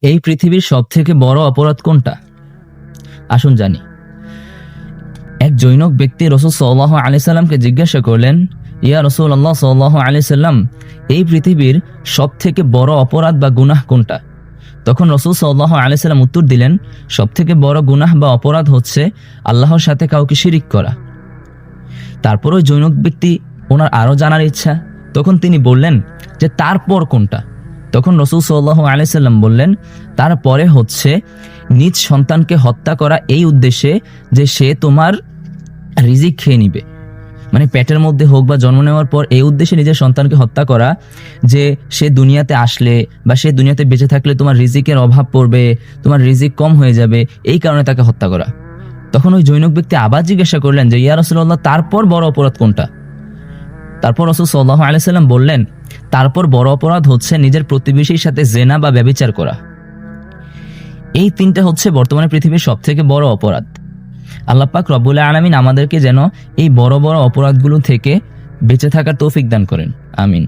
এই পৃথিবীর সবথেকে বড় অপরাধ কোনটা? আসুন জানি। এক জৈনক ব্যক্তি রাসূল সাল্লাল্লাহু আলাইহি সাল্লামকে জিজ্ঞাসা করলেন, ইয়া রাসূলুল্লাহ সাল্লাল্লাহু আলাইহি সাল্লাম, এই পৃথিবীর সবথেকে বড় অপরাধ বা গুনাহ কোনটা? তখন রাসূল সাল্লাল্লাহু আলাইহি সাল্লাম উত্তর দিলেন, সবথেকে বড় গুনাহ বা অপরাধ হচ্ছে আল্লাহর সাথে কাউকে শিরিক করা। তারপর ওই জৈনক ব্যক্তি, ওনার আরো জানার ইচ্ছা, তখন তিনি বললেন যে তারপর কোনটা? তখন রাসূল সাল্লাল্লাহু আলাইহি সাল্লাম বললেন, তারপরে হচ্ছে নিজ সন্তানকে হত্যা করা এই উদ্দেশ্যে যে সে তোমার রিজিক খেয়ে নিবে, মানে পেটের মধ্যে হোক বা জন্ম নেওয়ার পর এই উদ্দেশ্যে নিজের সন্তানকে হত্যা করা যে সে দুনিয়াতে আসলে বা সে দুনিয়াতে বেঁচে থাকলে তোমার রিজিকের অভাব পড়বে, তোমার রিজিক কম হয়ে যাবে, এই কারণে তাকে হত্যা করা। তখন ওই জৈনক ব্যক্তি আবার জিজ্ঞাসা করলেন যে ইয়া রাসূলুল্লাহ, তারপর বড় অপরাধ কোনটা? তারপর রাসূল সাল্লাল্লাহু আলাইহি সাল্লাম বললেন, তারপর বড় অপরাধ হচ্ছে নিজের প্রতিবেশীর সাথে জেনা বা ব্যভিচার করা। এই তিনটা হচ্ছে বর্তমানে পৃথিবীর সবথেকে বড় অপরাধ। আল্লাহ পাক রব্বুল আলামিন আমাদেরকে যেন এই বড় বড় অপরাধগুলো থেকে বেঁচে থাকার তৌফিক দান করেন। আমিন।